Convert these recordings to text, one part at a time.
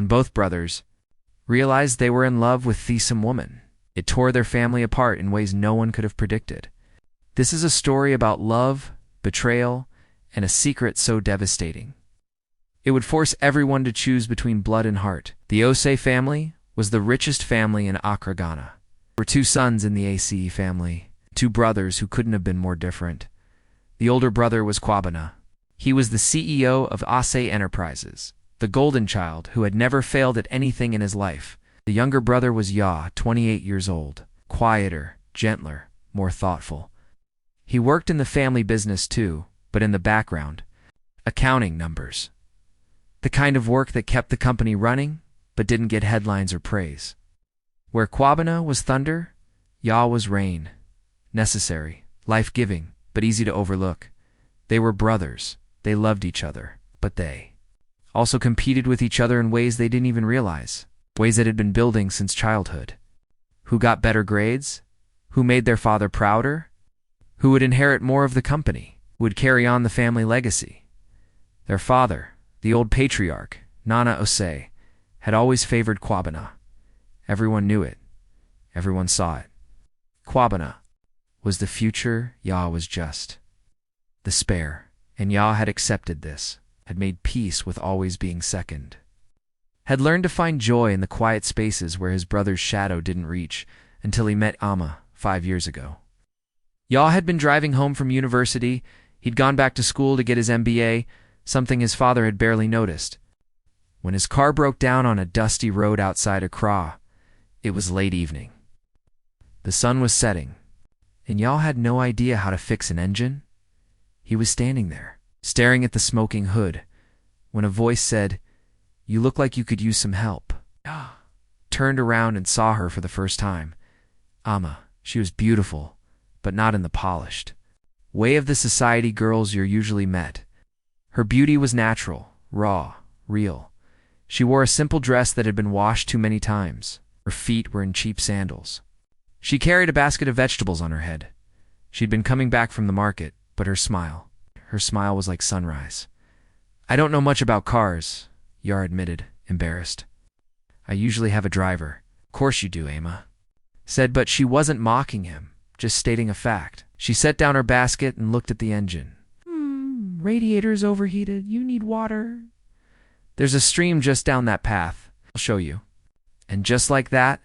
When both brothers realized they were in love with the some woman, it tore their family apart in ways no one could have predicted. This is a story about love, betrayal, and a secret so devastating it would force everyone to choose between blood and heart. The Osei family was the richest family in Accra, Ghana. There were two sons in the Ace family, two brothers who couldn't have been more different. The older brother was Kwabena. He was the CEO of Osei Enterprises, the golden child who had never failed at anything in his life. The younger brother was Ya, 28 years old, quieter, gentler, more thoughtful. He worked in the family business too, but in the background, accounting numbers. The kind of work that kept the company running, but didn't get headlines or praise. Where Kwabena was thunder, Ya was rain. Necessary, life-giving, but easy to overlook. They were brothers. They loved each other, but they also competed with each other in ways they didn't even realize, ways that had been building since childhood. Who got better grades? Who made their father prouder? Who would inherit more of the company? Who would carry on the family legacy? Their father, the old patriarch, Nana Osei, had always favored Kwabena. Everyone knew it. Everyone saw it. Kwabena was the future, Ya was just the spare, and Ya had accepted this, had made peace with always being second, had learned to find joy in the quiet spaces where his brother's shadow didn't reach until he met Amma 5 years ago. Ya had been driving home from university. He'd gone back to school to get his MBA, something his father had barely noticed. When his car broke down on a dusty road outside Accra, it was late evening. The sun was setting, and Ya had no idea how to fix an engine. He was standing there, staring at the smoking hood, when a voice said, "You look like you could use some help." Ya turned around and saw her for the first time. Amma. She was beautiful, but not in the polished way of the society girls you're usually met. Her beauty was natural, raw, real. She wore a simple dress that had been washed too many times. Her feet were in cheap sandals. She carried a basket of vegetables on her head. She'd been coming back from the market, but her smile was like sunrise. "I don't know much about cars," Yar admitted, embarrassed. "I usually have a driver." "Of course you do, Amma," said, but she wasn't mocking him, just stating a fact. She set down her basket and looked at the engine. Radiator's overheated. You need water." "There's a stream just down that path. I'll show you." And just like that,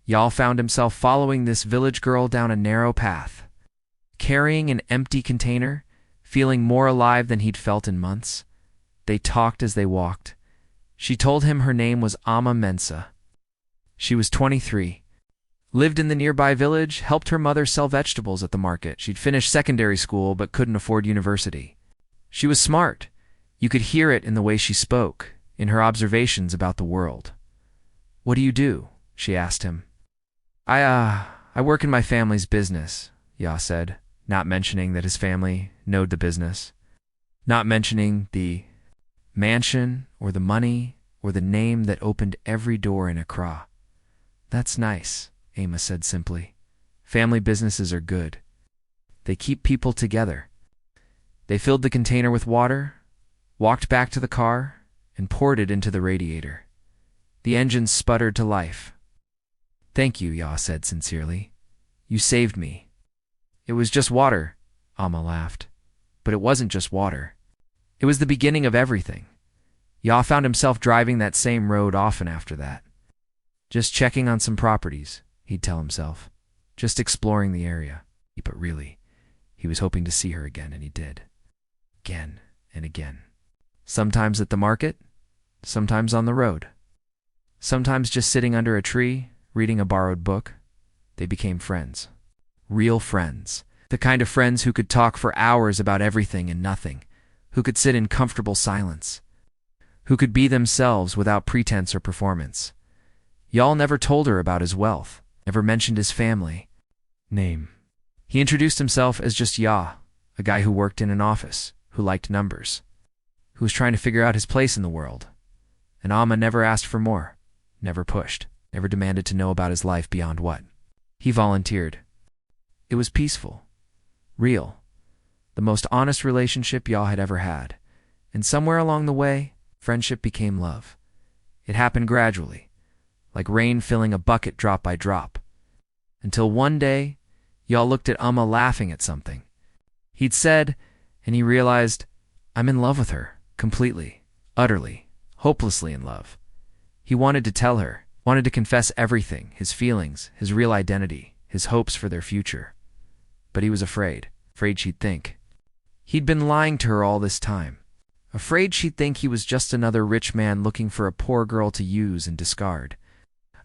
Yal found himself following this village girl down a narrow path, carrying an empty container, feeling more alive than he'd felt in months. They talked as they walked. She told him her name was Amma Mensa. She was 23, lived in the nearby village, helped her mother sell vegetables at the market. She'd finished secondary school but couldn't afford university. She was smart. You could hear it in the way she spoke, in her observations about the world. "What do you do?" she asked him. I work in my family's business," Ya said, not mentioning that his family knowed the business, not mentioning the mansion or the money or the name that opened every door in Accra. "That's nice," Amma said simply. "Family businesses are good. They keep people together." They filled the container with water, walked back to the car, and poured it into the radiator. The engine sputtered to life. "Thank you," Ya said sincerely. "You saved me." "It was just water," Amma laughed. But it wasn't just water. It was the beginning of everything. Ya found himself driving that same road often after that. Just checking on some properties, he'd tell himself. Just exploring the area. But really, he was hoping to see her again, and he did. Again and again. Sometimes at the market, sometimes on the road. Sometimes just sitting under a tree, reading a borrowed book. They became friends. Real friends. The kind of friends who could talk for hours about everything and nothing. Who could sit in comfortable silence. Who could be themselves without pretense or performance. Yal never told her about his wealth, never mentioned his family name. He introduced himself as just Ya, a guy who worked in an office, who liked numbers, who was trying to figure out his place in the world. And Amma never asked for more, never pushed, never demanded to know about his life beyond what he volunteered. It was peaceful, real, the most honest relationship Ya had ever had. And somewhere along the way, friendship became love. It happened gradually, like rain filling a bucket drop by drop, until one day, y'all looked at Amma laughing at something he'd said, and he realized, I'm in love with her, completely, utterly, hopelessly in love. He wanted to tell her, wanted to confess everything, his feelings, his real identity, his hopes for their future. But he was afraid she'd think he'd been lying to her all this time, afraid she'd think he was just another rich man looking for a poor girl to use and discard,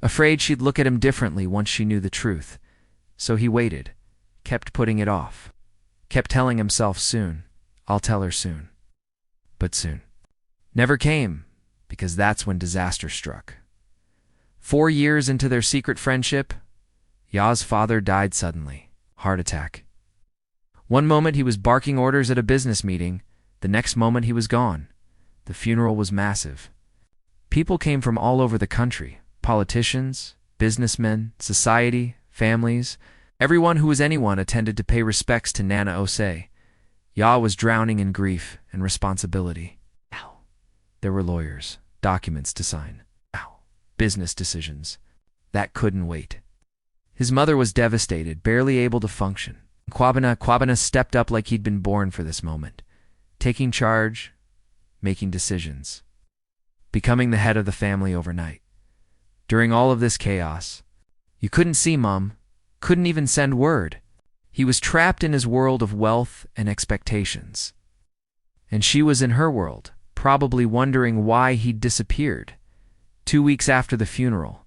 afraid she'd look at him differently once she knew the truth. So he waited, kept putting it off, kept telling himself soon, I'll tell her soon. But soon never came, because that's when disaster struck. 4 years into their secret friendship, Ya's father died suddenly, heart attack. One moment he was barking orders at a business meeting, the next moment he was gone. The funeral was massive. People came from all over the country, politicians, businessmen, society, families. Everyone who was anyone attended to pay respects to Nana Osei. Ya was drowning in grief and responsibility. Ow. There were lawyers, documents to sign. Ow. Business decisions. That couldn't wait. His mother was devastated, barely able to function. Kwabena stepped up like he'd been born for this moment, taking charge, making decisions, becoming the head of the family overnight. During all of this chaos, you couldn't see Mom, couldn't even send word. He was trapped in his world of wealth and expectations. And she was in her world, probably wondering why he'd disappeared. 2 weeks after the funeral,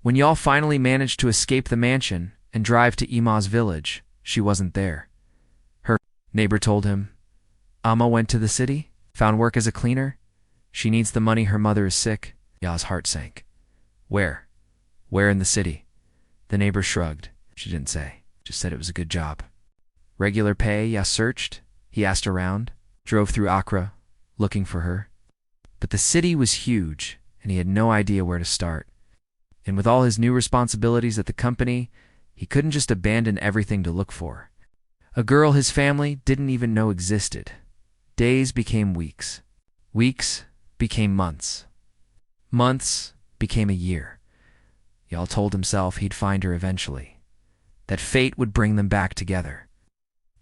when y'all finally managed to escape the mansion and drive to Ima's village, she wasn't there. Her neighbor told him, Amma went to the city, found work as a cleaner. She needs the money, her mother is sick. Ya's heart sank. Where? Where in the city? The neighbor shrugged. She didn't say, just said it was a good job. Regular pay, Ya searched. He asked around, drove through Accra, looking for her. But the city was huge, and he had no idea where to start. And with all his new responsibilities at the company, he couldn't just abandon everything to look for a girl his family didn't even know existed. Days became weeks. Weeks became months. Months became a year. Y'all told himself he'd find her eventually, that fate would bring them back together,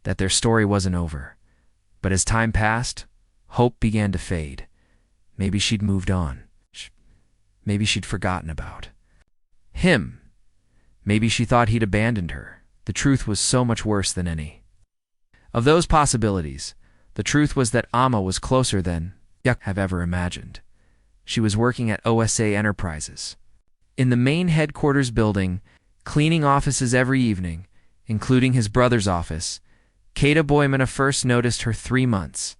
that their story wasn't over. But as time passed, hope began to fade. Maybe she'd moved on. Maybe she'd forgotten about him. Maybe she thought he'd abandoned her. The truth was so much worse than any of those possibilities. The truth was that Amma was closer than Yuck have ever imagined. She was working at OSA Enterprises, in the main headquarters building, cleaning offices every evening, including his brother's office. Kata Boymana first noticed her 3 months.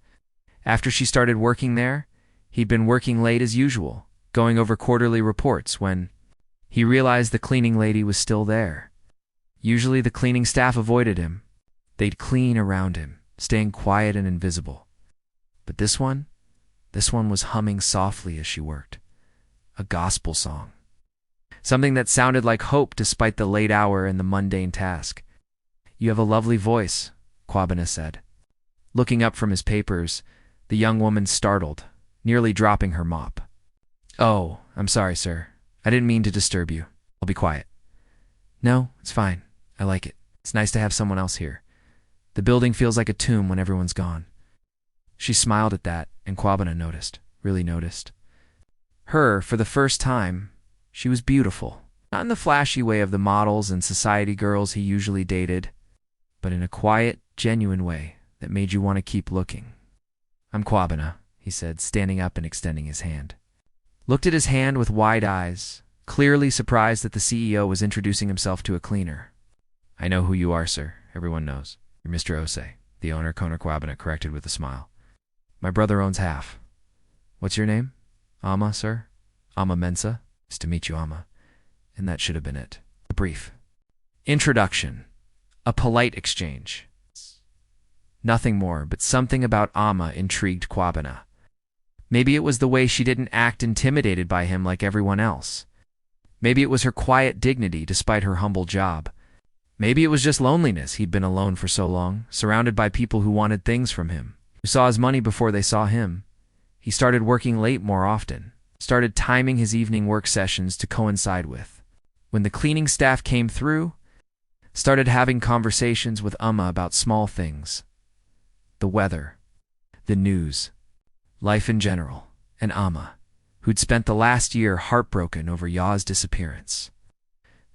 After she started working there, he'd been working late as usual, going over quarterly reports when he realized the cleaning lady was still there. Usually the cleaning staff avoided him. They'd clean around him, staying quiet and invisible. But this one was humming softly as she worked. A gospel song. Something that sounded like hope despite the late hour and the mundane task. You have a lovely voice, Kwabena said. Looking up from his papers, the young woman startled, nearly dropping her mop. Oh, I'm sorry, sir. I didn't mean to disturb you. I'll be quiet. No, it's fine. I like it. It's nice to have someone else here. The building feels like a tomb when everyone's gone. She smiled at that, and Kwabena noticed, really noticed. Her, for the first time, she was beautiful. Not in the flashy way of the models and society girls he usually dated, but in a quiet, genuine way that made you want to keep looking. I'm Kwabena, he said, standing up and extending his hand. Looked at his hand with wide eyes, clearly surprised that the CEO was introducing himself to a cleaner. I know who you are, sir. Everyone knows. You're Mr. Osei, the owner, Kona Kwabena corrected with a smile. My brother owns half. What's your name? Amma, sir? Amma Mensa? Nice to meet you, Amma. And that should have been it. A brief introduction. A polite exchange. Nothing more, but something about Amma intrigued Kwabena. Maybe it was the way she didn't act intimidated by him like everyone else. Maybe it was her quiet dignity despite her humble job. Maybe it was just loneliness. He'd been alone for so long, surrounded by people who wanted things from him, who saw his money before they saw him. He started working late more often, started timing his evening work sessions to coincide with. When the cleaning staff came through, started having conversations with Amma about small things. The weather, the news, life in general, and Amma, who'd spent the last year heartbroken over Ya's disappearance,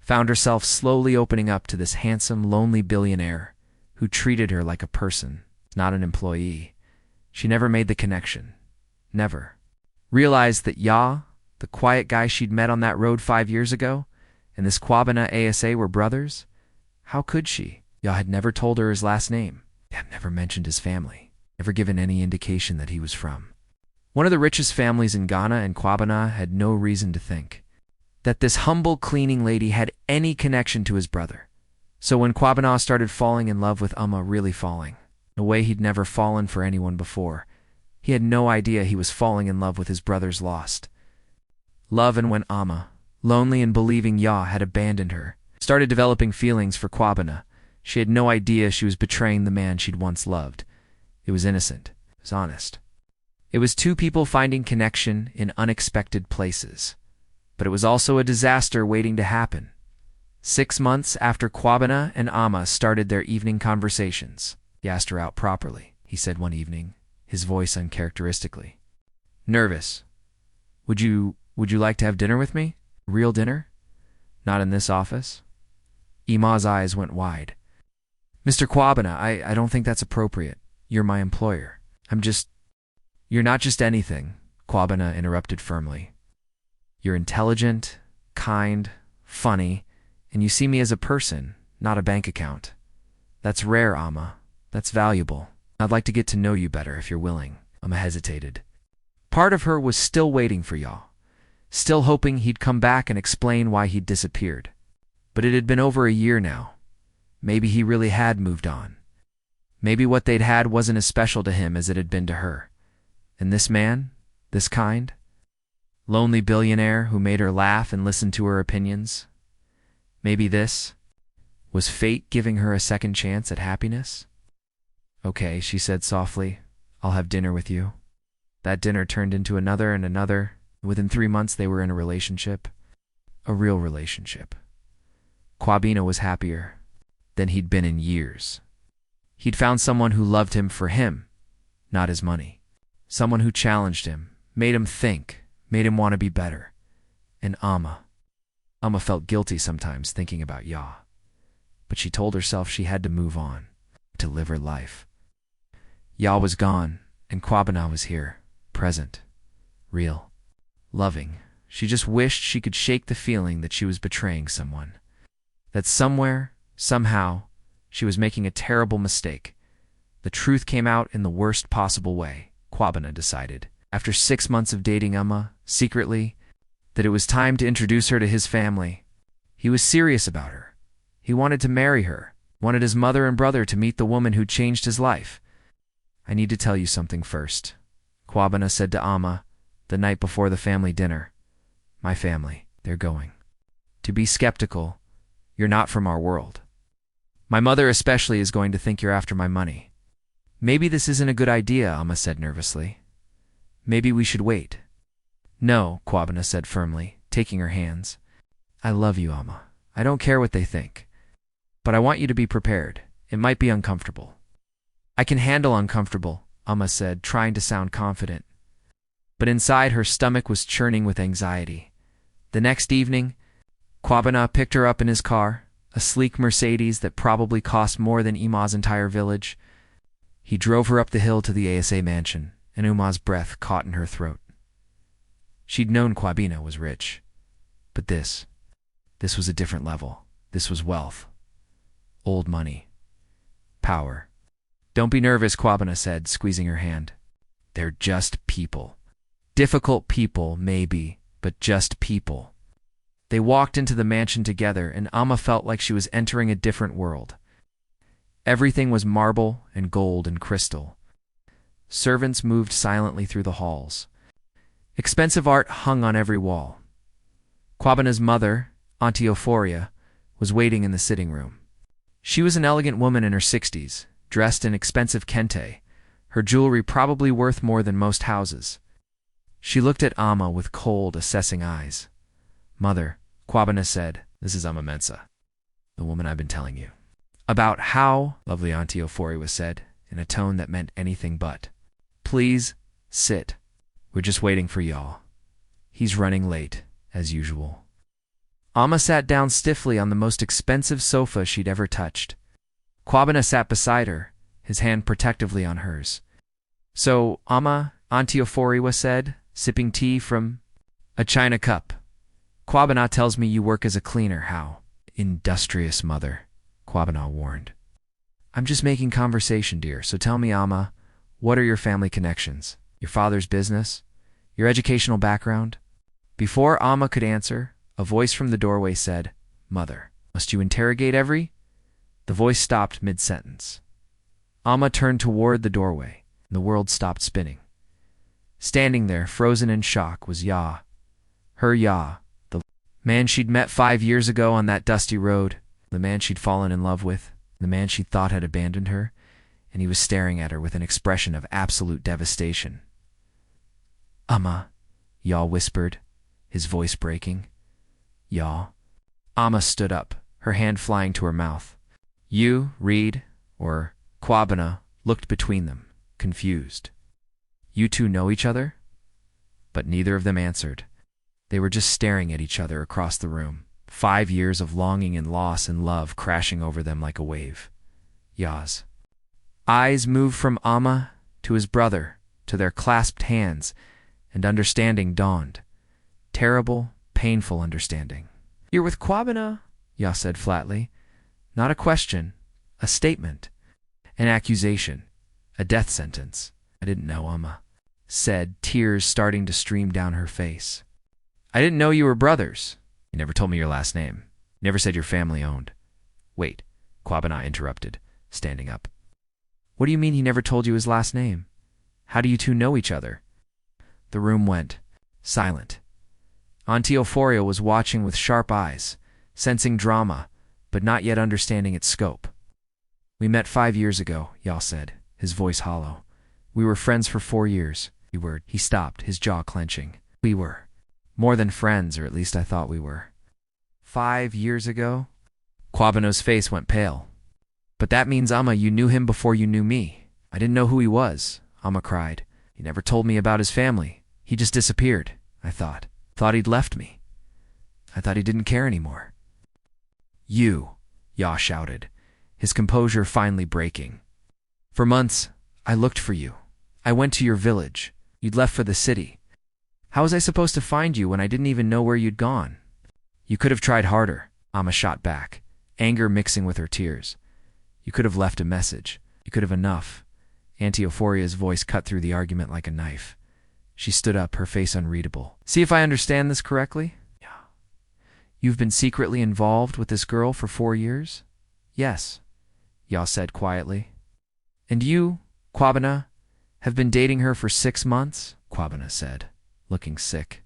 found herself slowly opening up to this handsome, lonely billionaire who treated her like a person, not an employee. She never made the connection. Never. Realized that Ya, the quiet guy she'd met on that road 5 years ago, and this Kwabena Asa were brothers? How could she? Ya had never told her his last name, had never mentioned his family, never given any indication that he was from one of the richest families in Ghana, and Kwabena had no reason to think that this humble cleaning lady had any connection to his brother. So when Kwabena started falling in love with Amma, really falling, in a way he'd never fallen for anyone before, he had no idea he was falling in love with his brother's lost love. And when Amma, lonely and believing Ya had abandoned her, started developing feelings for Kwabena, she had no idea she was betraying the man she'd once loved. It was innocent. It was honest. It was two people finding connection in unexpected places. But it was also a disaster waiting to happen. 6 months after Kwabena and Amma started their evening conversations, he asked her out properly, he said one evening, his voice uncharacteristically nervous. Would you like to have dinner with me? Real dinner? Not in this office? Ima's eyes went wide. Mr. Kwabena, I don't think that's appropriate. You're my employer. You're not just anything, Kwabena interrupted firmly. You're intelligent, kind, funny, and you see me as a person, not a bank account. That's rare, Amma. That's valuable. I'd like to get to know you better if you're willing. Amma hesitated. Part of her was still waiting for Ya, still hoping he'd come back and explain why he'd disappeared. But it had been over a year now. Maybe he really had moved on. Maybe what they'd had wasn't as special to him as it had been to her. And this man, this kind, lonely billionaire who made her laugh and listen to her opinions, maybe this was fate giving her a second chance at happiness? Okay, she said softly, I'll have dinner with you. That dinner turned into another and another. Within 3 months they were in a relationship. A real relationship. Kwabena was happier than he'd been in years. He'd found someone who loved him for him, not his money. Someone who challenged him, made him think, made him want to be better. And Amma felt guilty sometimes thinking about Ya. But she told herself she had to move on, to live her life. Ya was gone, and Kwabena was here, present, real, loving. She just wished she could shake the feeling that she was betraying someone. That somewhere, somehow, she was making a terrible mistake. The truth came out in the worst possible way, Kwabena decided, after 6 months of dating Amma, secretly, that it was time to introduce her to his family. He was serious about her. He wanted to marry her, wanted his mother and brother to meet the woman who'd changed his life. I need to tell you something first, Kwabena said to Amma the night before the family dinner. My family, they're going to be skeptical. You're not from our world. My mother especially is going to think you're after my money. Maybe this isn't a good idea, Amma said nervously. Maybe we should wait. No, Kwabena said firmly, taking her hands. I love you, Amma. I don't care what they think. But I want you to be prepared. It might be uncomfortable. I can handle uncomfortable, Amma said, trying to sound confident. But inside her stomach was churning with anxiety. The next evening, Kwabena picked her up in his car, a sleek Mercedes that probably cost more than Ima's entire village. He drove her up the hill to the ASA mansion, and Uma's breath caught in her throat. She'd known Kwabena was rich. But this was a different level. This was wealth. Old money. Power. Don't be nervous, Kwabena said, squeezing her hand. They're just people. Difficult people, maybe, but just people. They walked into the mansion together, and Amma felt like she was entering a different world. Everything was marble and gold and crystal. Servants moved silently through the halls. Expensive art hung on every wall. Kwabena's mother, Auntie Euphoria, was waiting in the sitting room. She was an elegant woman in her 60s, dressed in expensive kente, her jewelry probably worth more than most houses. She looked at Amma with cold, assessing eyes. Mother, Kwabena said, this is Amma Mensa, the woman I've been telling you. About how, lovely Auntie Ofori said, in a tone that meant anything but. Please, sit. We're just waiting for y'all. He's running late, as usual. Amma sat down stiffly on the most expensive sofa she'd ever touched. Kwabena sat beside her, his hand protectively on hers. So, Amma, Auntie Ofori said, sipping tea from a china cup. Kwabena tells me you work as a cleaner, how? Industrious, mother, Kwabena warned. I'm just making conversation, dear, so tell me, Amma, what are your family connections? Your father's business? Your educational background? Before Amma could answer, a voice from the doorway said, Mother, must you interrogate every? The voice stopped mid-sentence. Amma turned toward the doorway, and the world stopped spinning. Standing there, frozen in shock, was Ya. Her Ya, the man she'd met 5 years ago on that dusty road, the man she'd fallen in love with, the man she thought had abandoned her, and he was staring at her with an expression of absolute devastation. Amma, Ya whispered, his voice breaking. Ya. Amma stood up, her hand flying to her mouth. You, Reed, or Kwabena, looked between them, confused. You two know each other? But neither of them answered. They were just staring at each other across the room, 5 years of longing and loss and love crashing over them like a wave. Ya's eyes moved from Amma to his brother, to their clasped hands, and understanding dawned. Terrible, painful understanding. You're with Kwabena, Ya said flatly. Not a question, a statement, an accusation, a death sentence. I didn't know, Amma said, tears starting to stream down her face. I didn't know you were brothers. You never told me your last name. You never said your family owned. Wait, Kwabena interrupted, standing up. What do you mean he never told you his last name? How do you two know each other? The room went silent. Auntie Euphoria was watching with sharp eyes, sensing drama, but not yet understanding its scope. We met 5 years ago, Yal said, his voice hollow. We were friends for 4 years. He stopped, his jaw clenching. We were. More than friends, or at least I thought we were. 5 years ago? Kwabeno's face went pale. But that means, Amma, you knew him before you knew me. I didn't know who he was, Amma cried. He never told me about his family. He just disappeared, I thought. Thought he'd left me. I thought he didn't care anymore. You, Ya shouted, his composure finally breaking. For months, I looked for you. I went to your village. You'd left for the city. How was I supposed to find you when I didn't even know where you'd gone? You could have tried harder, Amma shot back, anger mixing with her tears. You could have left a message. You could have enough. Auntie Euphoria's voice cut through the argument like a knife. She stood up, her face unreadable. See if I understand this correctly? Yeah. You've been secretly involved with this girl for 4 years? Yes, Ya said quietly. And you, Kwabena, have been dating her for 6 months? Kwabena said, looking sick.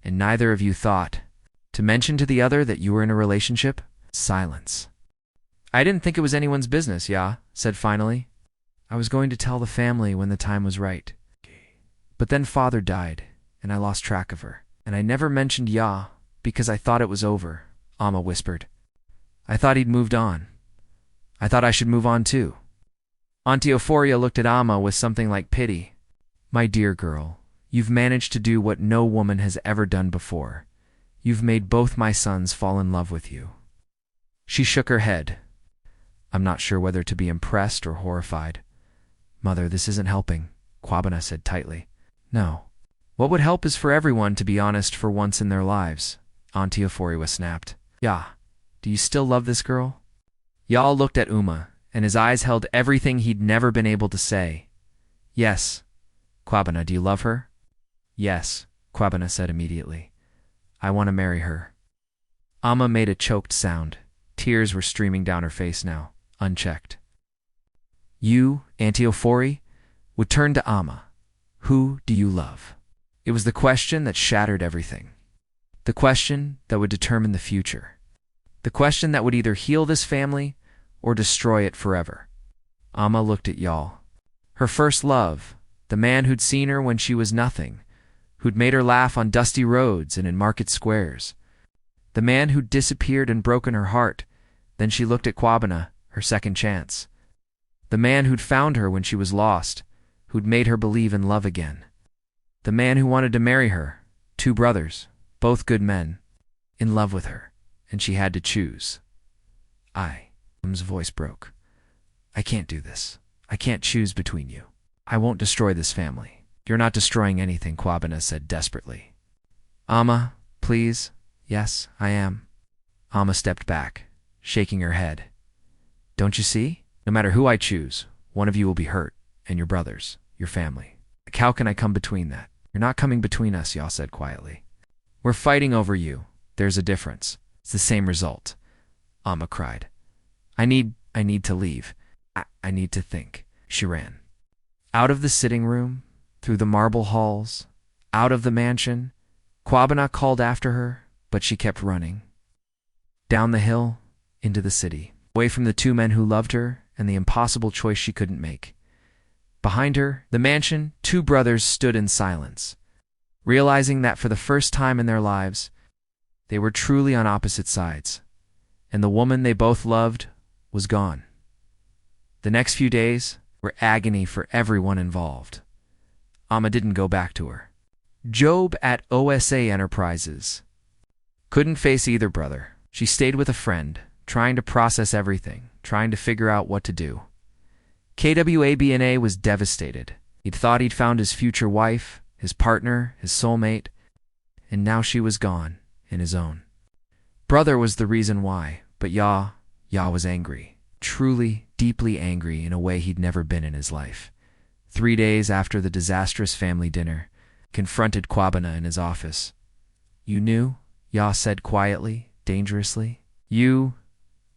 And neither of you thought to mention to the other that you were in a relationship? Silence. I didn't think it was anyone's business, Ya said finally. I was going to tell the family when the time was right. But then Father died, and I lost track of her. And I never mentioned Ya because I thought it was over, Amma whispered. I thought he'd moved on. I thought I should move on too. Auntie Euphoria looked at Amma with something like pity. My dear girl, you've managed to do what no woman has ever done before. You've made both my sons fall in love with you. She shook her head. I'm not sure whether to be impressed or horrified. Mother, this isn't helping, Kwabena said tightly. No. What would help is for everyone to be honest for once in their lives, Auntie Euphoria snapped. Ya, do you still love this girl? Yal looked at Uma, and his eyes held everything he'd never been able to say. Yes. Kwabena, do you love her? Yes, Kwabena said immediately. I want to marry her. Amma made a choked sound. Tears were streaming down her face now, unchecked. You, Auntie Euphoria, would turn to Amma. Who do you love? It was the question that shattered everything. The question that would determine the future. The question that would either heal this family or destroy it forever. Amma looked at Yal. Her first love, the man who'd seen her when she was nothing, who'd made her laugh on dusty roads and in market squares. The man who'd disappeared and broken her heart. Then she looked at Kwabena, her second chance. The man who'd found her when she was lost, who'd made her believe in love again. The man who wanted to marry her, 2 brothers, both good men, in love with her, and she had to choose. His voice broke. I can't do this. I can't choose between you. I won't destroy this family. You're not destroying anything, Kwabena said desperately. Amma, please. Yes, I am. Amma stepped back, shaking her head. Don't you see? No matter who I choose, one of you will be hurt, and your brothers, your family. Like, how can I come between that? You're not coming between us, Ya said quietly. We're fighting over you. There's a difference. It's the same result. Amma cried. I need to leave. I need to think. She ran. Out of the sitting room, through the marble halls, out of the mansion. Kwabena called after her, but she kept running. Down the hill, into the city, away from the 2 men who loved her and the impossible choice she couldn't make. Behind her, the mansion, 2 brothers stood in silence, realizing that for the first time in their lives, they were truly on opposite sides, and the woman they both loved was gone. The next few days were agony for everyone involved. Amma didn't go back to her. Job at OSA Enterprises couldn't face either brother. She stayed with a friend, trying to process everything, trying to figure out what to do. KWABNA was devastated. He'd thought he'd found his future wife, his partner, his soulmate, and now she was gone, in his own. Brother was the reason why, but Ya was angry, truly, deeply angry in a way he'd never been in his life. 3 days after the disastrous family dinner, confronted Kwabena in his office. You knew? Ya said quietly, dangerously. You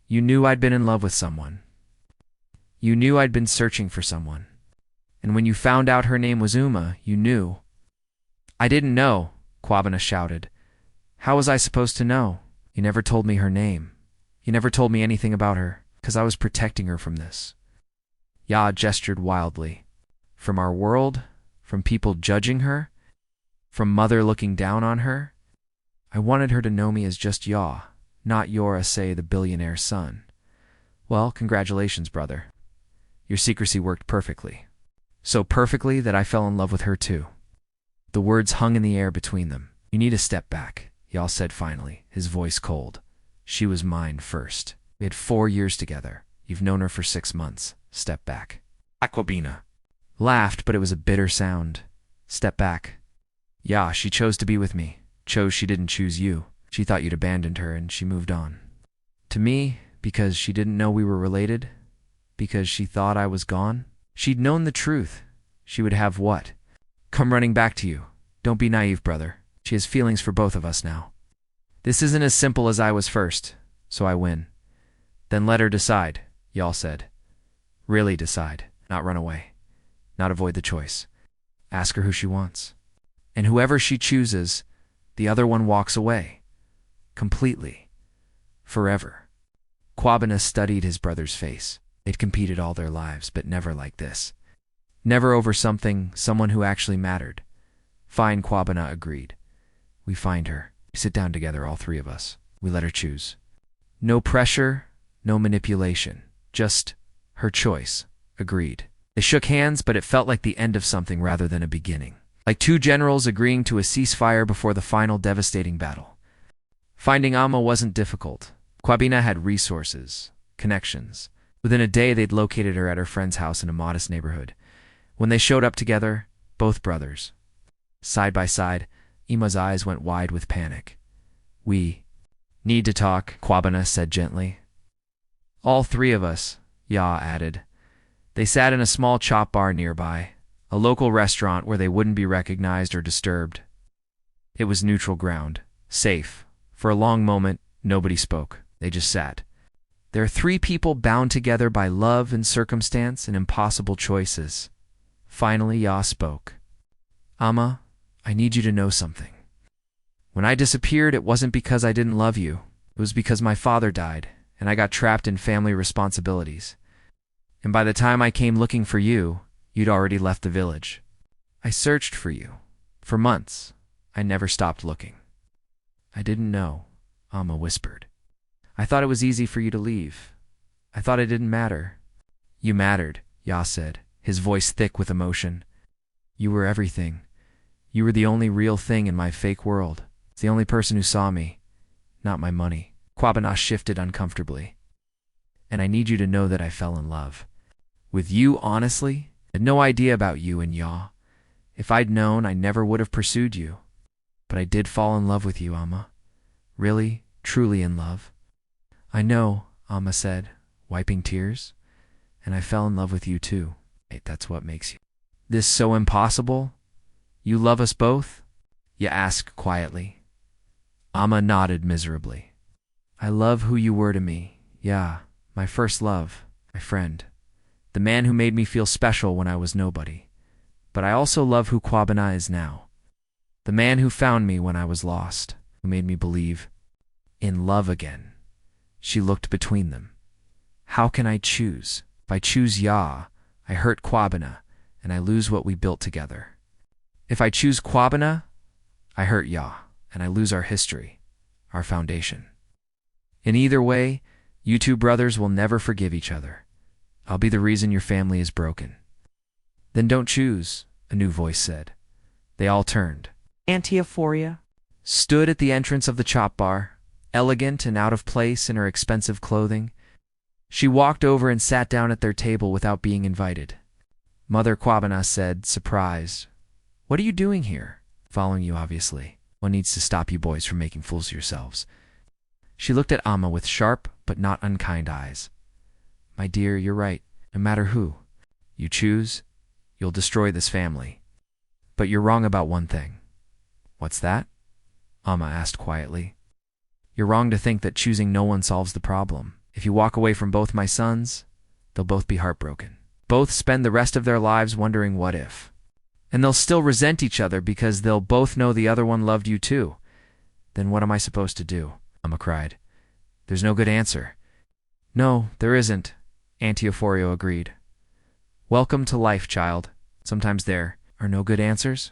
knew I'd been in love with someone. You knew I'd been searching for someone. And when you found out her name was Uma, you knew. I didn't know, Kwabena shouted. How was I supposed to know? You never told me her name. You never told me anything about her, 'cause I was protecting her from this. Ya gestured wildly. From our world? From people judging her? From mother looking down on her? I wanted her to know me as just Ya, not your, say, the billionaire son. Well, congratulations, brother. Your secrecy worked perfectly. So perfectly that I fell in love with her too. The words hung in the air between them. You need to step back, Ya said finally, his voice cold. She was mine first. We had 4 years together. You've known her for 6 months. Step back. Kwabena laughed, but it was a bitter sound. Step back. Ya, she chose to be with me. Chose she didn't choose you. She thought you'd abandoned her and she moved on. To me, because she didn't know we were related? Because she thought I was gone? She'd known the truth. She would have what? Come running back to you. Don't be naive, brother. She has feelings for both of us now. This isn't as simple as I was first, so I win. Then let her decide, y'all said. Really decide, not run away. Not avoid the choice. Ask her who she wants. And whoever she chooses, the other one walks away. Completely. Forever. Kwabena studied his brother's face. They'd competed all their lives, but never like this. Never over someone who actually mattered. Fine, Kwabena agreed. We find her. We sit down together, all 3 of us. We let her choose. No pressure, no manipulation. Just her choice. Agreed. They shook hands, but it felt like the end of something rather than a beginning. Like 2 generals agreeing to a ceasefire before the final devastating battle. Finding Amma wasn't difficult. Kwabena had resources, connections. Within a day, they'd located her at her friend's house in a modest neighborhood. When they showed up together, both brothers, side by side, Ima's eyes went wide with panic. We need to talk, Kwabena said gently. All 3 of us, Ya added. They sat in a small chop bar nearby, a local restaurant where they wouldn't be recognized or disturbed. It was neutral ground, safe. For a long moment, nobody spoke. They just sat. There are 3 people bound together by love and circumstance and impossible choices. Finally, Ya spoke. Amma, I need you to know something. When I disappeared, it wasn't because I didn't love you. It was because my father died, and I got trapped in family responsibilities. And by the time I came looking for you, you'd already left the village. I searched for you, For months, I never stopped looking. I didn't know, Amma whispered. I thought it was easy for you to leave. I thought it didn't matter. You mattered, Ya said, his voice thick with emotion. You were everything. You were the only real thing in my fake world. It's the only person who saw me, not my money. Kwabena shifted uncomfortably. And I need you to know that I fell in love. With you, honestly, I had no idea about you and Ya. If I'd known, I never would have pursued you. But I did fall in love with you, Amma. Really, truly in love. I know, Amma said, wiping tears. And I fell in love with you too. That's what makes you this so impossible? You love us both? You asked quietly. Amma nodded miserably. I love who you were to me. Yeah, my first love, my friend. The man who made me feel special when I was nobody. But I also love who Kwabena is now. The man who found me when I was lost, who made me believe in love again. She looked between them. How can I choose? If I choose Ya, I hurt Kwabena, and I lose what we built together. If I choose Kwabena, I hurt Ya, and I lose our history, our foundation. In either way, you two brothers will never forgive each other. I'll be the reason your family is broken. Then don't choose, a new voice said. They all turned. Auntie Euphoria Stood at the entrance of the chop bar, elegant and out of place in her expensive clothing. She walked over and sat down at their table without being invited. Mother Kwabena said, surprised, What are you doing here? Following you, obviously. One needs to stop you boys from making fools of yourselves. She looked at Amma with sharp but not unkind eyes. My dear, you're right. No matter who you choose, you'll destroy this family. But you're wrong about one thing. What's that? Amma asked quietly. You're wrong to think that choosing no one solves the problem. If you walk away from both my sons, they'll both be heartbroken. Both spend the rest of their lives wondering what if. And they'll still resent each other because they'll both know the other one loved you too. Then what am I supposed to do? Amma cried. There's no good answer. No, there isn't, Auntie Euphoria agreed. Welcome to life, child. Sometimes there are no good answers,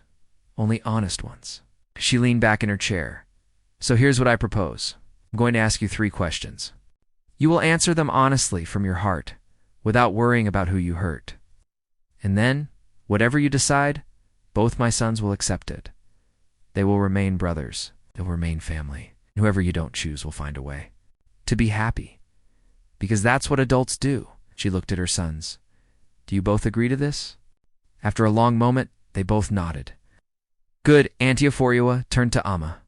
only honest ones. She leaned back in her chair. So here's what I propose. I'm going to ask you 3 questions. You will answer them honestly from your heart, without worrying about who you hurt. And then, whatever you decide, both my sons will accept it. They will remain brothers. They'll remain family. Whoever you don't choose will find a way to be happy. Because that's what adults do. She looked at her sons. Do you both agree to this? After a long moment, they both nodded. Good, Auntie Euphoria turned to Amma.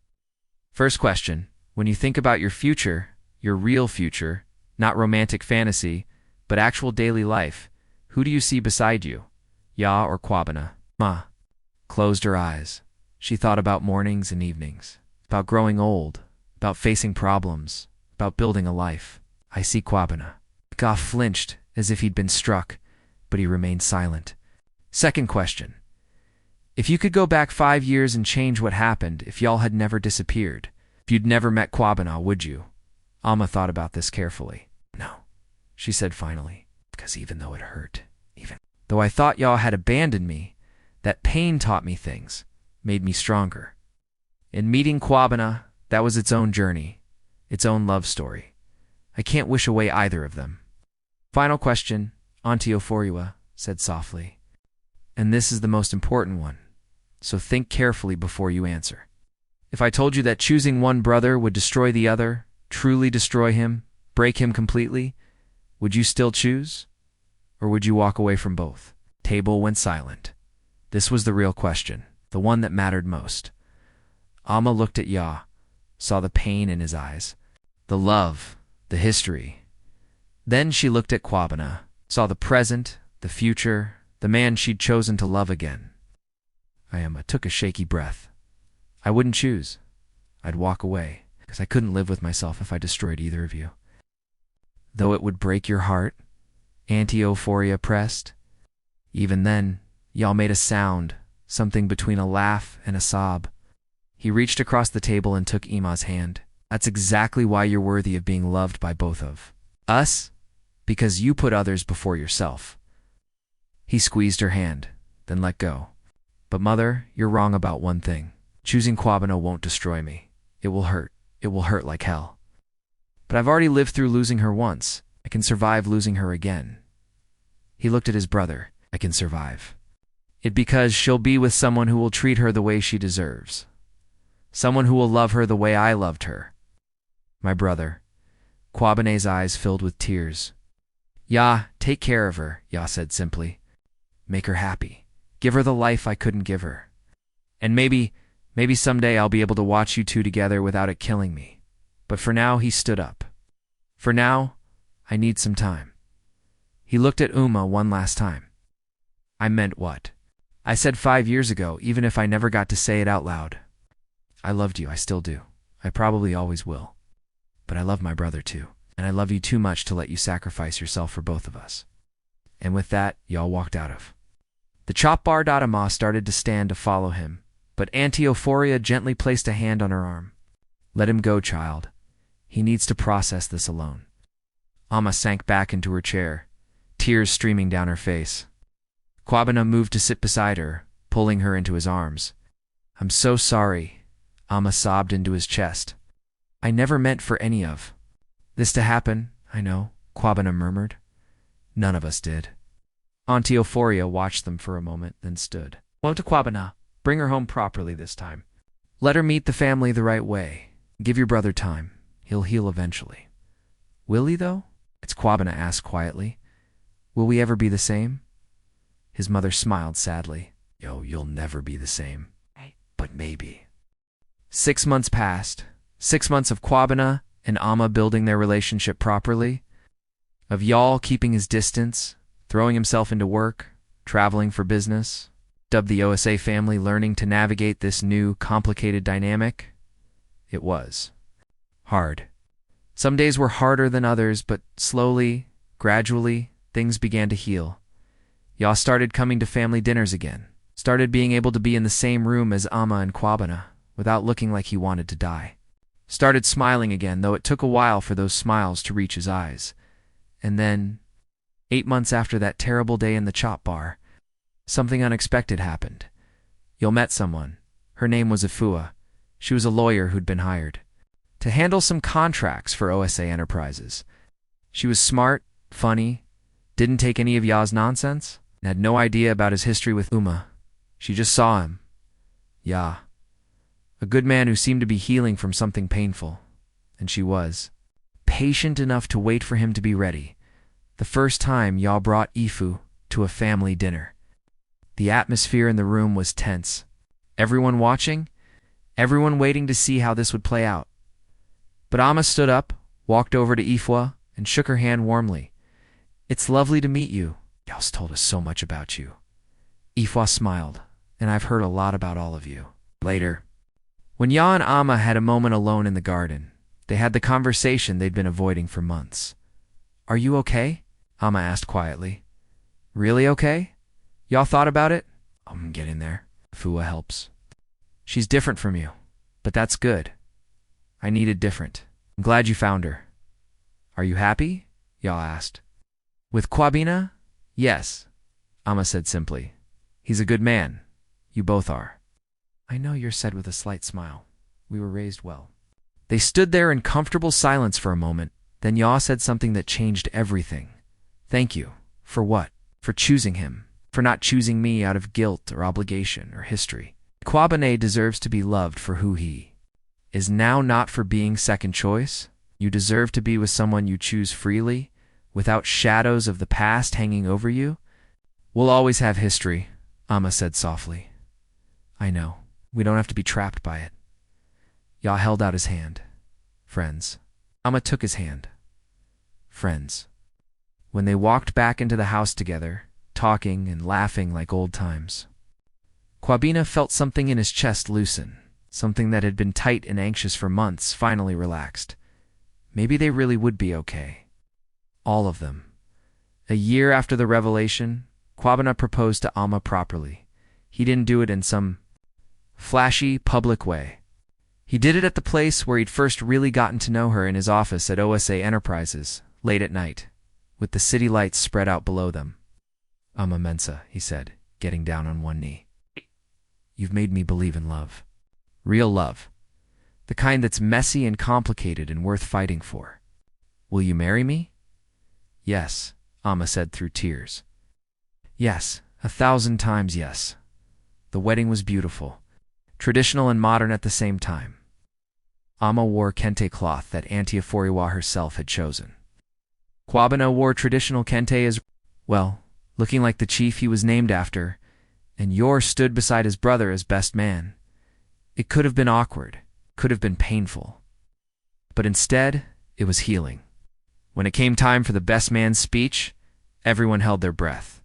First question, when you think about your future, your real future, not romantic fantasy, but actual daily life, who do you see beside you? Ya or Kwabena? Ma closed her eyes. She thought about mornings and evenings, about growing old, about facing problems, about building a life. I see Kwabena. Goff flinched as if he'd been struck, but he remained silent. Second question. If you could go back 5 years and change what happened if y'all had never disappeared, if you'd never met Kwabena, would you? Amma thought about this carefully. No, she said finally, because even though it hurt, even though I thought y'all had abandoned me, that pain taught me things, made me stronger. In meeting Kwabena, that was its own journey, its own love story. I can't wish away either of them. Final question, Auntie Euphoria said softly. And this is the most important one, so think carefully before you answer. If I told you that choosing one brother would destroy the other, truly destroy him, break him completely, would you still choose? Or would you walk away from both? Table went silent. This was the real question, the one that mattered most. Amma looked at Ya, saw the pain in his eyes, the love, the history. Then she looked at Kwabena, saw the present, the future, the man she'd chosen to love again. Amma took a shaky breath. I wouldn't choose. I'd walk away, because I couldn't live with myself if I destroyed either of you. Though it would break your heart, Auntie Euphoria pressed. Even then, y'all made a sound, something between a laugh and a sob. He reached across the table and took Ima's hand. That's exactly why you're worthy of being loved by both of us, because you put others before yourself. He squeezed her hand, then let go. But mother, you're wrong about one thing. Choosing Kwabena won't destroy me. It will hurt. It will hurt like hell. But I've already lived through losing her once. I can survive losing her again. He looked at his brother. I can survive. It because she'll be with someone who will treat her the way she deserves. Someone who will love her the way I loved her. My brother. Kwabene's eyes filled with tears. Ya, take care of her, Ya said simply. Make her happy. Give her the life I couldn't give her. And maybe someday I'll be able to watch you two together without it killing me. But for now, he stood up. For now, I need some time. He looked at Uma one last time. I meant what? I said 5 years ago, even if I never got to say it out loud. I loved you, I still do. I probably always will. But I love my brother too, and I love you too much to let you sacrifice yourself for both of us. And with that, y'all walked out of. The chop bar Dadama started to stand to follow him, but Auntie Euphoria gently placed a hand on her arm. Let him go, child. He needs to process this alone. Amma sank back into her chair, tears streaming down her face. Kwabena moved to sit beside her, pulling her into his arms. I'm so sorry, Amma sobbed into his chest. I never meant for any of this to happen, I know, Kwabena murmured. None of us did. Auntie Euphoria watched them for a moment, then stood. Go to Kwabena. Bring her home properly this time. Let her meet the family the right way. Give your brother time. He'll heal eventually. Will he, though? It's Kwabena asked quietly. Will we ever be the same? His mother smiled sadly. You'll never be the same. But maybe. 6 months passed. 6 months of Kwabena and Amma building their relationship properly. Of Y'all keeping his distance, throwing himself into work, traveling for business. Dubbed the OSA family learning to navigate this new, complicated dynamic. It was hard. Some days were harder than others, but slowly, gradually, things began to heal. Y'all started coming to family dinners again. Started being able to be in the same room as Amma and Kwabena, without looking like he wanted to die. Started smiling again, though it took a while for those smiles to reach his eyes. And then, 8 months after that terrible day in the chop bar, something unexpected happened. Y'all met someone. Her name was Ifua. She was a lawyer who'd been hired to handle some contracts for OSA Enterprises. She was smart, funny, didn't take any of Ya's nonsense, and had no idea about his history with Uma. She just saw him. Ya. A good man who seemed to be healing from something painful. And she was. Patient enough to wait for him to be ready. The first time Ya brought Ifu to a family dinner. The atmosphere in the room was tense. Everyone watching, everyone waiting to see how this would play out. But Amma stood up, walked over to Ifua, and shook her hand warmly. It's lovely to meet you. Y'all's told us so much about you. Ifua smiled, and I've heard a lot about all of you. Later, when Ya and Amma had a moment alone in the garden, they had the conversation they'd been avoiding for months. Are you okay? Amma asked quietly. Really okay? Y'all thought about it? Get in there. Ifua helps. She's different from you, but that's good. I needed different. I'm glad you found her. Are you happy? Ya asked. With Kwabena? Yes, Amma said simply. He's a good man. You both are. I know you're said with a slight smile. We were raised well. They stood there in comfortable silence for a moment. Then Ya said something that changed everything. Thank you. For what? For choosing him. For not choosing me out of guilt or obligation or history. Kwabena deserves to be loved for who he is now, not for being second choice. You deserve to be with someone you choose freely, without shadows of the past hanging over you. We'll always have history, Amma said softly. I know. We don't have to be trapped by it. Ya held out his hand. Friends. Amma took his hand. Friends. When they walked back into the house together, talking and laughing like old times, Kwabena felt something in his chest loosen. Something that had been tight and anxious for months finally relaxed. Maybe they really would be okay. All of them. A year after the revelation, Kwabena proposed to Amma properly. He didn't do it in some flashy, public way. He did it at the place where he'd first really gotten to know her, in his office at OSA Enterprises, late at night, with the city lights spread out below them. Amma Mensa, he said, getting down on one knee. you've made me believe in love. Real love. The kind that's messy and complicated and worth fighting for. Will you marry me? Yes, Amma said through tears. Yes, 1,000 times yes. The wedding was beautiful, traditional and modern at the same time. Amma wore kente cloth that Auntie Aforiwa herself had chosen. Kwabena wore traditional kente as well, looking like the chief he was named after, and Yor stood beside his brother as best man. It could have been awkward, could have been painful. But instead, it was healing. When it came time for the best man's speech, everyone held their breath.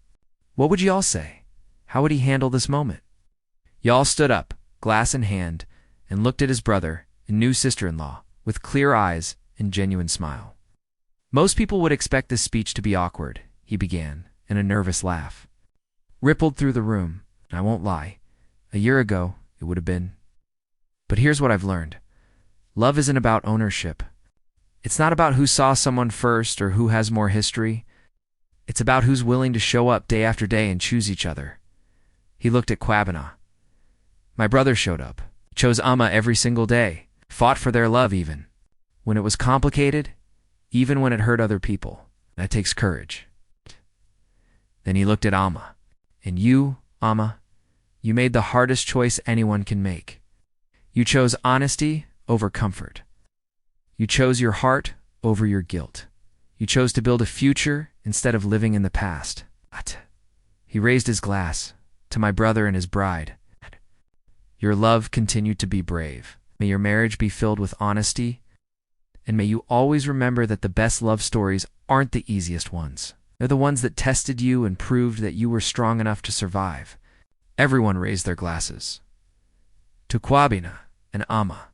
What would y'all say? How would he handle this moment? Y'all stood up, glass in hand, and looked at his brother and new sister-in-law with clear eyes and genuine smile. Most people would expect this speech to be awkward, he began, and a nervous laugh rippled through the room. I won't lie, a year ago it would have been. But here's what I've learned. Love isn't about ownership. It's not about who saw someone first or who has more history. It's about who's willing to show up day after day and choose each other. He looked at Kwabena. My brother showed up, chose Amma every single day, fought for their love even. When it was complicated, even when it hurt other people. That takes courage. Then he looked at Amma. And you, Amma, you made the hardest choice anyone can make. You chose honesty over comfort. You chose your heart over your guilt. You chose to build a future instead of living in the past. He raised his glass to my brother and his bride. Your love continued to be brave. May your marriage be filled with honesty, and may you always remember that the best love stories aren't the easiest ones. They're the ones that tested you and proved that you were strong enough to survive. Everyone raised their glasses. To Kwabena and Amma.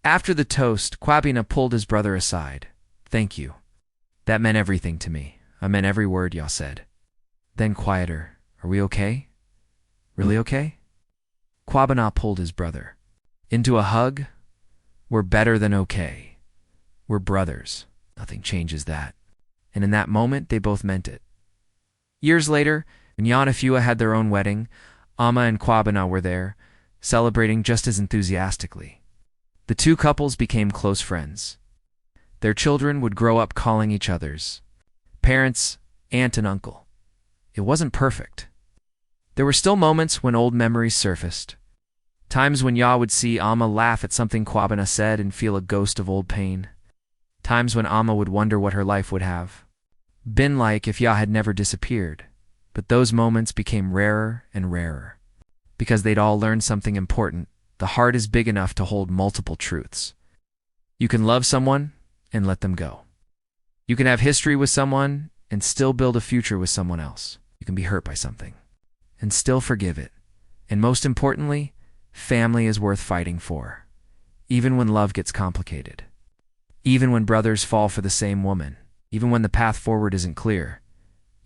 After the toast, Kwabena pulled his brother aside. Thank you. That meant everything to me. I meant every word y'all said. Then quieter. Are we okay? Really okay? Kwabena pulled his brother into a hug. We're better than okay. We're brothers. Nothing changes that. And in that moment, they both meant it. Years later, when Yanafua had their own wedding, Amma and Kwabena were there, celebrating just as enthusiastically. The two couples became close friends. Their children would grow up calling each other's parents, aunt and uncle. It wasn't perfect. There were still moments when old memories surfaced. Times when Ya would see Amma laugh at something Kwabena said and feel a ghost of old pain. Times when Amma would wonder what her life would have been like if Ya had never disappeared. But those moments became rarer and rarer. Because they'd all learned something important. The heart is big enough to hold multiple truths. You can love someone and let them go. You can have history with someone and still build a future with someone else. You can be hurt by something and still forgive it. And most importantly, family is worth fighting for. Even when love gets complicated. Even when brothers fall for the same woman. Even when the path forward isn't clear.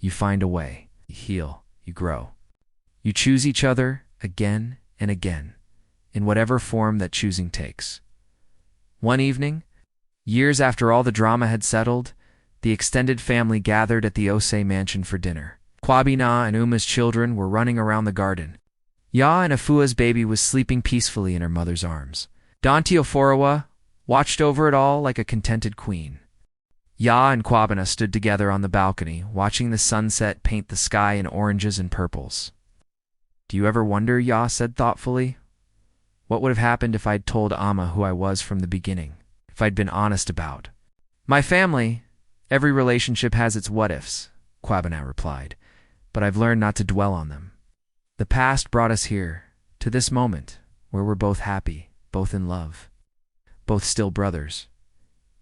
You find a way. You heal. You grow. You choose each other again and again. In whatever form that choosing takes. One evening, years after all the drama had settled, the extended family gathered at the Osei mansion for dinner. Kwabena and Uma's children were running around the garden. Ya and Afua's baby was sleeping peacefully in her mother's arms. Danti Oforiwa watched over it all like a contented queen. Ya and Kwabena stood together on the balcony, watching the sunset paint the sky in oranges and purples. Do you ever wonder, Ya said thoughtfully, what would have happened if I'd told Amma who I was from the beginning? If I'd been honest about my family? Every relationship has its what-ifs, Kwabena replied, but I've learned not to dwell on them. The past brought us here, to this moment, where we're both happy, both in love, both still brothers.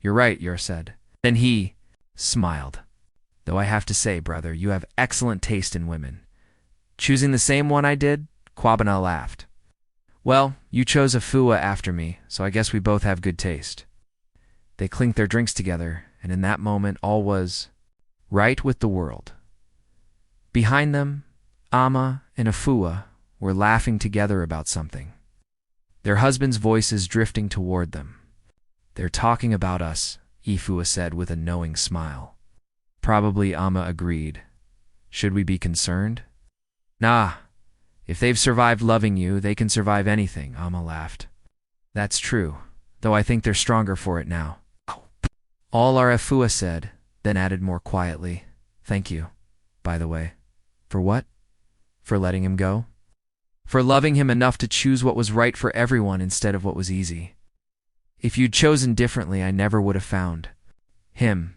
You're right, Yor said. Then he smiled. Though I have to say, brother, you have excellent taste in women. Choosing the same one I did? Kwabena laughed. Well, you chose Afua after me, so I guess we both have good taste. They clinked their drinks together, and in that moment all was right with the world. Behind them, Amma and Afua were laughing together about something. Their husbands' voices drifting toward them. They're talking about us, Ifua said with a knowing smile. Probably Amma agreed. Should we be concerned? Nah, If they've survived loving you, they can survive anything, Amma laughed. That's true, though I think they're stronger for it now. All our Afua said, then added more quietly, thank you, by the way. For what? For letting him go? For loving him enough to choose what was right for everyone instead of what was easy. If you'd chosen differently, I never would have found him.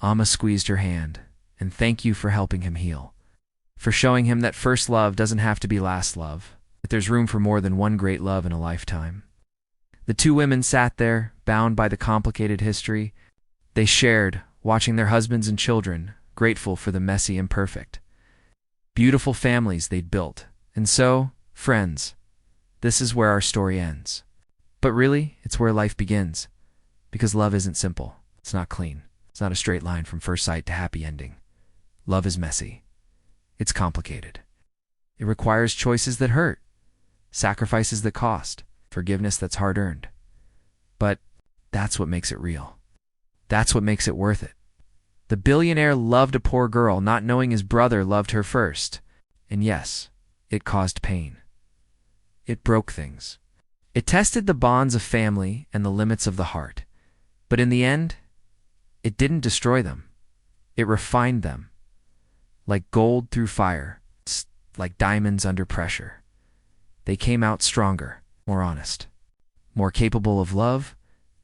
Amma squeezed her hand, and thank you for helping him heal. For showing him that first love doesn't have to be last love, that there's room for more than one great love in a lifetime. The two women sat there, bound by the complicated history. They shared, watching their husbands and children, grateful for the messy imperfect. Beautiful families they'd built. And so, friends, this is where our story ends. But really, it's where life begins. Because love isn't simple. It's not clean. It's not a straight line from first sight to happy ending. Love is messy. It's complicated. It requires choices that hurt, sacrifices that cost, forgiveness that's hard-earned. But that's what makes it real. That's what makes it worth it. The billionaire loved a poor girl, not knowing his brother loved her first. And yes, it caused pain. It broke things. It tested the bonds of family and the limits of the heart. But in the end, it didn't destroy them. It refined them. Like gold through fire, like diamonds under pressure. They came out stronger, more honest, more capable of love,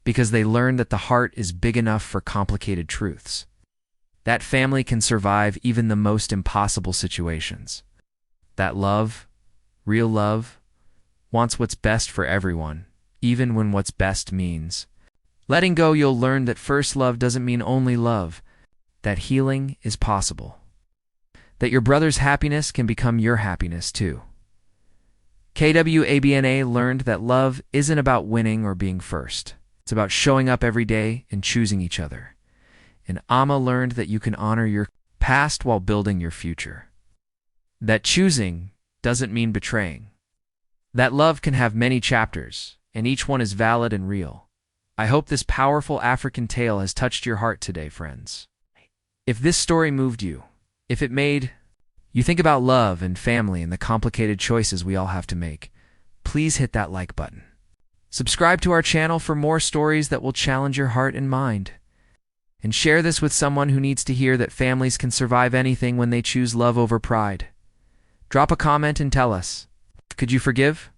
because they learned that the heart is big enough for complicated truths. That family can survive even the most impossible situations. That love, real love, wants what's best for everyone, even when what's best means letting go. You'll learn that first love doesn't mean only love, that healing is possible. That your brother's happiness can become your happiness too. KWABNA learned that love isn't about winning or being first. It's about showing up every day and choosing each other. And Amma learned that you can honor your past while building your future. That choosing doesn't mean betraying. That love can have many chapters, and each one is valid and real. I hope this powerful African tale has touched your heart today, friends. If this story moved you, if it made you think about love and family and the complicated choices we all have to make, please hit that like button. Subscribe to our channel for more stories that will challenge your heart and mind. And share this with someone who needs to hear that families can survive anything when they choose love over pride. Drop a comment and tell us, could you forgive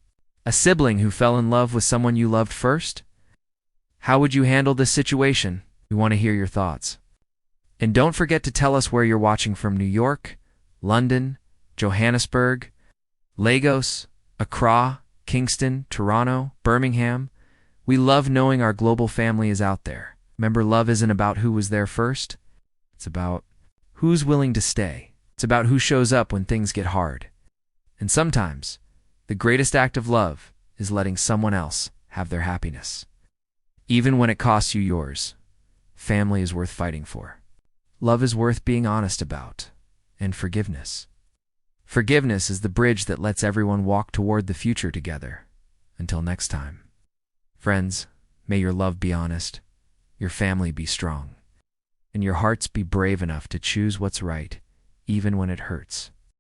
a sibling who fell in love with someone you loved first? How would you handle this situation? We want to hear your thoughts. And don't forget to tell us where you're watching from: New York, London, Johannesburg, Lagos, Accra, Kingston, Toronto, Birmingham. We love knowing our global family is out there. Remember, love isn't about who was there first. It's about who's willing to stay. It's about who shows up when things get hard. And sometimes, the greatest act of love is letting someone else have their happiness. Even when it costs you yours, family is worth fighting for. Love is worth being honest about. And forgiveness. Forgiveness is the bridge that lets everyone walk toward the future together. Until next time. Friends, may your love be honest, your family be strong, and your hearts be brave enough to choose what's right, even when it hurts.